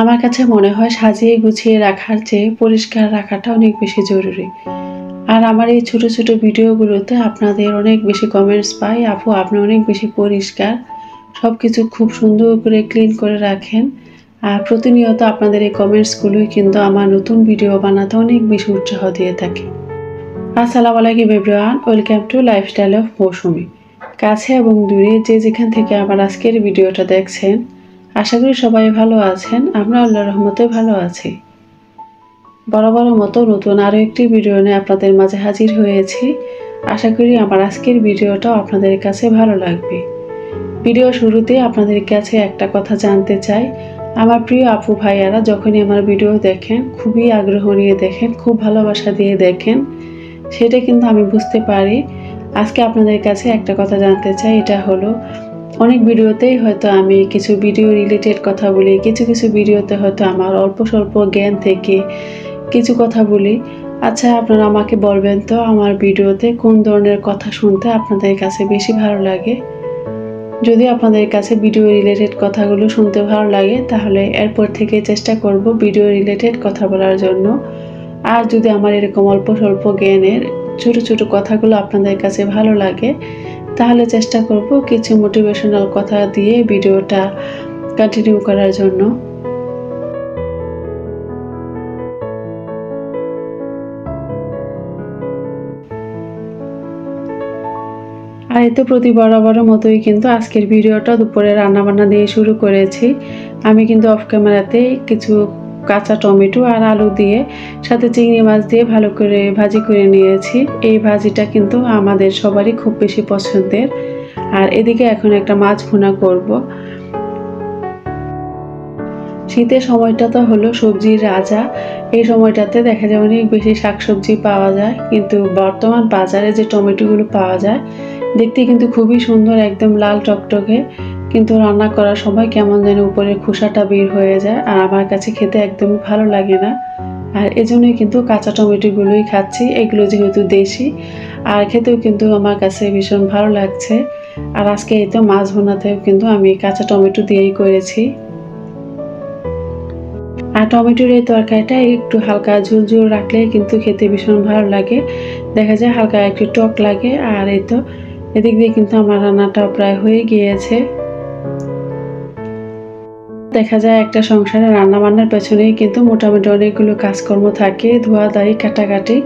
আমার কাছে মনে হয় সাজিয়ে গুছিয়ে রাখার চেয়ে পরিষ্কার রাখাটা অনেক বেশি জরুরি। আর আমার এই ছোট ছোট ভিডিওগুলোতে আপনাদের অনেক বেশি কমেন্টস পাই, আপু আপনি অনেক বেশি পরিষ্কার, সব কিছু খুব সুন্দর করে ক্লিন করে রাখেন। আর প্রতিনিয়ত আপনাদের এই কমেন্টসগুলোই কিন্তু আমার নতুন ভিডিও বানাতে অনেক বেশি উৎসাহ দিয়ে থাকে। আসসালামু আলাইকুম everyone, welcome to lifestyle of Moushumi. কাছে এবং দূরে যে যেখান থেকে আমার আজকের ভিডিওটা দেখছেন, আশা করি সবাই ভালো আছেন। আমরা আল্লাহর রহমতে ভালো আছি। বরাবরের মতো নতুন আরও একটি ভিডিও নিয়ে আপনাদের মাঝে হাজির হয়েছি। আশা করি আমার আজকের ভিডিওটাও আপনাদের কাছে ভালো লাগবে। ভিডিও শুরুতে আপনাদের কাছে একটা কথা জানতে চাই, আমার প্রিয় আপু ভাইয়ারা যখনই আমার ভিডিও দেখেন খুবই আগ্রহ নিয়ে দেখেন, খুব ভালোবাসা দিয়ে দেখেন, সেটা কিন্তু আমি বুঝতে পারি। আজকে আপনাদের কাছে একটা কথা জানতে চাই, এটা হলো অনেক ভিডিওতেই হয়তো আমি কিছু ভিডিও রিলেটেড কথা বলি, কিছু কিছু ভিডিওতে হয়তো আমার অল্প স্বল্প জ্ঞান থেকে কিছু কথা বলি। আচ্ছা, আপনারা আমাকে বলবেন তো আমার ভিডিওতে কোন ধরনের কথা শুনতে আপনাদের কাছে বেশি ভালো লাগে। যদি আপনাদের কাছে ভিডিও রিলেটেড কথাগুলো শুনতে ভালো লাগে তাহলে এরপর থেকে চেষ্টা করব ভিডিও রিলেটেড কথা বলার জন্য। আর যদি আমার এরকম অল্প স্বল্প জ্ঞানের ছোট ছোট কথাগুলো আপনাদের কাছে ভালো লাগে তাহলে চেষ্টা করব কিছু মোটিভেশনাল কথা দিয়ে ভিডিওটা কন্টিনিউ করার জন্য। আর এই তো প্রতি বরাবরের মতোই কিন্তু আজকের ভিডিওটা দুপুরে রান্নাবান্না দিয়ে শুরু করেছি। আমি কিন্তু অফ ক্যামেরাতে কিছু কাঁচা টমেটো আর আলু দিয়ে সাথে চিংড়ি মাছ দিয়ে ভালো করে ভাজি করে নিয়েছি। এই ভাজিটা কিন্তু আমাদের সবারই খুব বেশি পছন্দের। আর এদিকে এখন একটা মাছ ভুনা করব। শীতের সময়টা তো হলো সবজির রাজা। এই সময়টাতে দেখা যায় অনেক বেশি শাকসবজি পাওয়া যায়, কিন্তু বর্তমান বাজারে যে টমেটোগুলো পাওয়া যায় দেখতে কিন্তু খুবই সুন্দর, একদম লাল টকটকে, কিন্তু রান্না করার সময় কেমন যেন উপরের খোসাটা বের হয়ে যায়, আর আমার কাছে খেতে একদমই ভালো লাগে না। আর এজন্যই কিন্তু কাঁচা টমেটোগুলোই খাচ্ছি, এগুলো যেহেতু দেশি আর খেতেও কিন্তু আমার কাছে ভীষণ ভালো লাগছে। আর আজকে এই তো মাছ ভুনাতেও কিন্তু আমি কাঁচা টমেটো দিয়েই করেছি। আর টমেটোর এই তরকারিটা একটু হালকা ঝোল রাখলে কিন্তু খেতে ভীষণ ভালো লাগে। দেখা যায় হালকা একটু টক লাগে। আর এই তো এদিক দিয়ে কিন্তু আমার রান্নাটা প্রায় হয়ে গিয়েছে। দেখা যায় একটা সংসারে রান্না বান্নার পেছনেই কিন্তু মোটামুটি অনেকগুলো কাজকর্ম থাকে, ধোয়া দাড়ি কাটাকাটি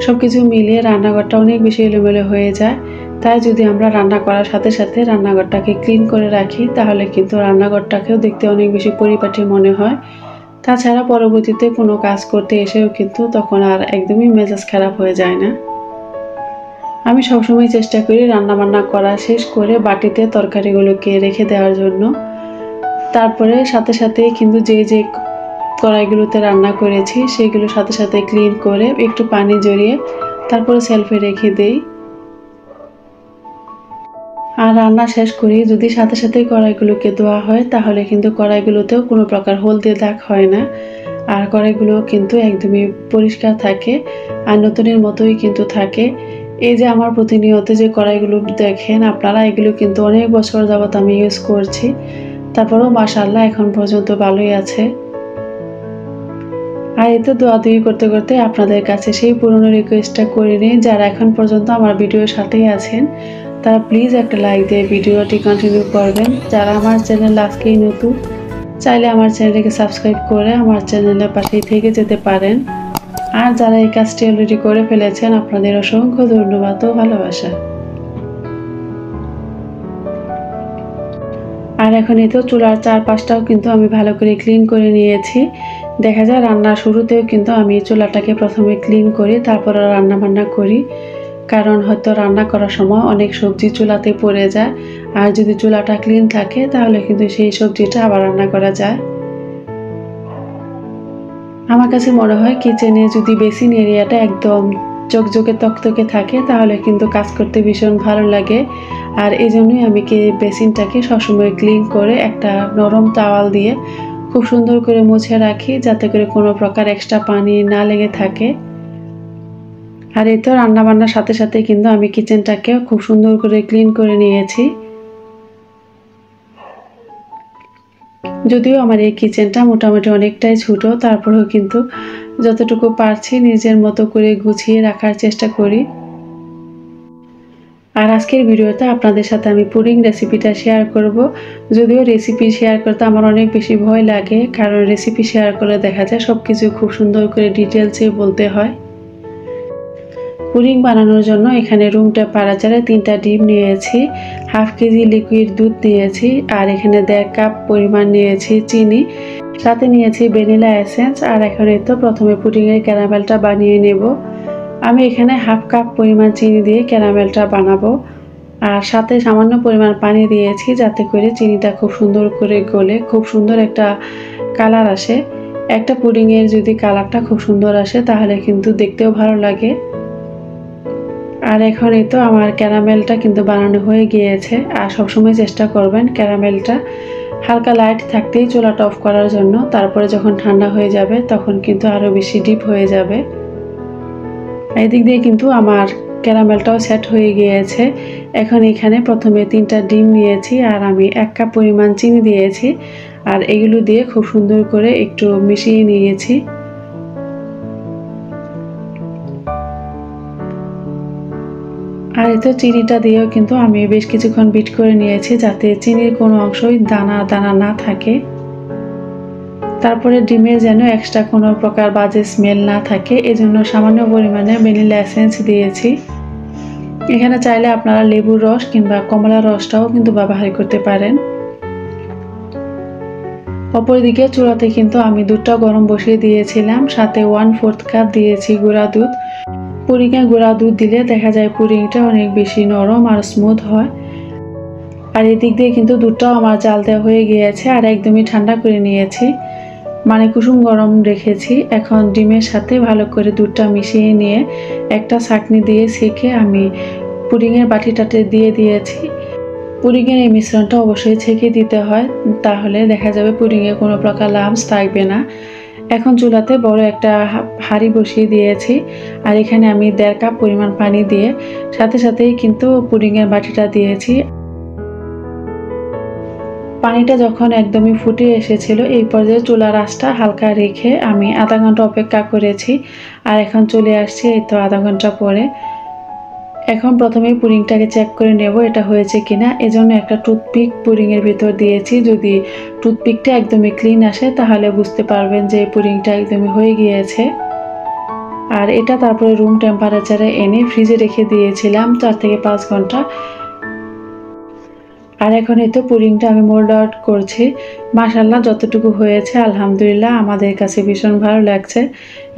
সবকিছু মিলিয়ে রান্নাঘরটা অনেক বেশি এলোমেলো হয়ে যায়। তাই যদি আমরা রান্না করার সাথে সাথে রান্নাঘরটাকে ক্লিন করে রাখি তাহলে কিন্তু রান্নাঘরটাকেও দেখতে অনেক বেশি পরিপাটি মনে হয়। তাছাড়া পরবর্তীতে কোনো কাজ করতে এসেও কিন্তু তখন আর একদমই মেজাজ খারাপ হয়ে যায় না। আমি সবসময় চেষ্টা করি রান্নাবান্না করা শেষ করে বাটিতে তরকারিগুলোকে রেখে দেওয়ার জন্য। তারপরে সাথে সাথে কিন্তু যে কড়াইগুলোতে রান্না করেছি সেগুলো সাথে সাথে ক্লিন করে একটু পানি জড়িয়ে তারপরে সেলফে রেখে দেই। আর রান্না শেষ করি যদি সাথে সাথে কড়াইগুলোকে ধোয়া হয় তাহলে কিন্তু কড়াইগুলোতেও কোনো প্রকার হলদে দাগ হয় না, আর কড়াইগুলো কিন্তু একদমই পরিষ্কার থাকে আর নতুনের মতোই কিন্তু থাকে। এই যে আমার প্রতিনিয়ত যে কড়াইগুলো দেখেন আপনারা, এগুলো কিন্তু অনেক বছর যাবত আমি ইউজ করছি, তারপরেও মাশাআল্লাহ এখন পর্যন্ত ভালোই আছে। আর এই তো দোয়াদুয়ি করতে করতে আপনাদের কাছে সেই পুরনো রিকোয়েস্টটা করে নিই, যারা এখন পর্যন্ত আমার ভিডিওর সাথেই আছেন তারা প্লিজ একটা লাইক দিয়ে ভিডিওটি কন্টিনিউ করবেন। যারা আমার চ্যানেল আজকেই নতুন চাইলে আমার চ্যানেলকে সাবস্ক্রাইব করে আমার চ্যানেলের পাশেই থেকে যেতে পারেন। আর যারা এই কাজটি অলরেডি করে ফেলেছেন আপনাদের অসংখ্য ধন্যবাদ ও ভালোবাসা। আর এখন এই তো চুলার চারপাশটাও কিন্তু আমি ভালো করে ক্লিন করে নিয়েছি। দেখা যায় রান্নার শুরুতেও কিন্তু আমি চুলাটাকে প্রথমে ক্লিন করি, তারপর রান্না বান্না করি, কারণ হয়তো রান্না করার সময় অনেক সবজি চুলাতে পড়ে যায়। আর যদি চুলাটা ক্লিন থাকে তাহলে কিন্তু সেই সবজিটা আবার রান্না করা যায়। আমার কাছে মনে হয় কিচেনে যদি বেসিন এরিয়াটা একদম চকচকে তকতকে থাকে তাহলে কিন্তু কাজ করতে ভীষণ ভালো লাগে। আর এই জন্যই আমি বেসিনটাকে সবসময় ক্লিন করে একটা নরম টাওয়াল দিয়ে খুব সুন্দর করে মুছে রাখি, যাতে করে কোনো প্রকার এক্সট্রা পানি না লেগে থাকে। আর এই তো রান্নাবান্নার সাথে সাথে কিন্তু আমি কিচেনটাকেও খুব সুন্দর করে ক্লিন করে নিয়েছি। যদিও আমার এই কিচেনটা মোটামুটি অনেকটাই ছোট, তারপরেও কিন্তু যতটুকু পারছি নিজের মতো করে গুছিয়ে রাখার চেষ্টা করি। আর আজকের ভিডিওতে আপনাদের সাথে আমি পুডিং রেসিপিটা শেয়ার করব। যদিও রেসিপি শেয়ার করতে আমার অনেক বেশি ভয় লাগে, কারণ রেসিপি শেয়ার করলে দেখা যায় সব কিছু খুব সুন্দর করে ডিটেলসে বলতে হয়। পুডিং বানানোর জন্য এখানে রুম টেম্পারেচারে 3টা ডিম নিয়েছি, হাফ কেজি লিকুইড দুধ নিয়েছি, আর এখানে 1.5 কাপ পরিমাণ নিয়েছি চিনি, সাথে নিয়েছি ভ্যানিলা এসেন্স। আর এখন এই তো প্রথমে পুডিংয়ের ক্যারামেলটা বানিয়ে নেব। আমি এখানে হাফ কাপ পরিমাণ চিনি দিয়ে ক্যারামেলটা বানাবো, আর সাথে সামান্য পরিমাণ পানি দিয়েছি যাতে করে চিনিটা খুব সুন্দর করে গলে খুব সুন্দর একটা কালার আসে। একটা পুডিংয়ের যদি কালারটা খুব সুন্দর আসে তাহলে কিন্তু দেখতেও ভালো লাগে। আর এখন এই তো আমার ক্যারামেলটা কিন্তু বানানো হয়ে গিয়েছে। আর সবসময় চেষ্টা করবেন ক্যারামেলটা হালকা লাইট থাকতেই চুলাটা অফ করার জন্য, তারপরে যখন ঠান্ডা হয়ে যাবে তখন কিন্তু আরও বেশি ডিপ হয়ে যাবে। এই দিক দিয়ে কিন্তু আমার ক্যারামেলটাও সেট হয়ে গিয়েছে। এখন এখানে প্রথমে 3টা ডিম নিয়েছি আর আমি 1 কাপ পরিমাণ চিনি দিয়েছি, আর এগুলো দিয়ে খুব সুন্দর করে একটু মিশিয়ে নিয়েছি। আর এই তো চিনিটা দিয়েও কিন্তু আমি বেশ কিছুক্ষণ বিট করে নিয়েছি যাতে চিনির কোনো অংশই দানা দানা না থাকে। তারপরে ডিমের যেন এক্সট্রা কোনো প্রকার বাজে স্মেল না থাকে, এজন্য সামান্য পরিমাণে ভ্যানিলা এসেন্স দিয়েছি। এখানে চাইলে আপনারা লেবুর রস কিংবা কমলার রসটাও কিন্তু ব্যবহার করতে পারেন। অপরদিকে চুলাতে কিন্তু আমি দুধটা গরম বসিয়ে দিয়েছিলাম, সাথে 1/4 কাপ দিয়েছি গুঁড়া দুধ। পুডিংয়ে গুঁড়া দুধ দিলে দেখা যায় পুডিংটা অনেক বেশি নরম আর স্মুথ হয়। আর এদিক দিয়ে কিন্তু দুধটাও আমার জাল দেওয়া হয়ে গিয়েছে আর একদমই ঠান্ডা করে নিয়েছি, মানে কুসুম গরম রেখেছি। এখন ডিমের সাথে ভালো করে দুধটা মিশিয়ে নিয়ে একটা ছাঁকনি দিয়ে ছেঁকে আমি পুডিংয়ের বাটিটাতে দিয়ে দিয়েছি। পুডিংয়ের এই মিশ্রণটা অবশ্যই ছেঁকে দিতে হয়, তাহলে দেখা যাবে পুডিংয়ে কোনো প্রকার লাম্পস থাকবে না। এখন চুলাতে বড় একটা হাঁড়ি বসিয়ে দিয়েছি, আর এখানে আমি 1.5 কাপ পরিমাণ পানি দিয়ে সাথে সাথেই কিন্তু পুডিংয়ের বাটিটা দিয়েছি। পানিটা যখন একদমই ফুটে এসেছিল এই পর্যায়ে চুলার আঁচটা হালকা রেখে আমি আধা ঘন্টা অপেক্ষা করেছি। আর এখন চলে আসছি এই তো আধা ঘন্টা পরে। এখন প্রথমেই পুডিংটাকে চেক করে নেব এটা হয়েছে কিনা, এজন্য একটা টুথপিক পুডিংয়ের ভিতর দিয়েছি। যদি টুথপিকটা একদমই ক্লিন আসে তাহলে বুঝতে পারবেন যে পুডিংটা একদমই হয়ে গিয়েছে। আর এটা তারপরে রুম টেম্পারেচারে এনে ফ্রিজে রেখে দিয়েছিলাম 4 থেকে 5 ঘন্টা। আর এখন এই তো পুডিংটা আমি মোল্ড আউট করছি। মাশাআল্লাহ যতটুকু হয়েছে আলহামদুলিল্লাহ আমাদের কাছে ভীষণ ভালো লাগছে।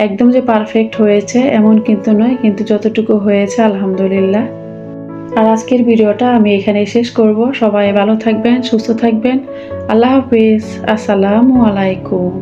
একদম যে পারফেক্ট হয়েছে এমন কিন্তু নয়, কিন্তু যতটুকু হয়েছে আলহামদুলিল্লাহ। আর আজকের ভিডিওটা আমি এখানেই শেষ করব। সবাই ভালো থাকবেন, সুস্থ থাকবেন। আল্লাহ হাফিজ। আসসালামু আলাইকুম।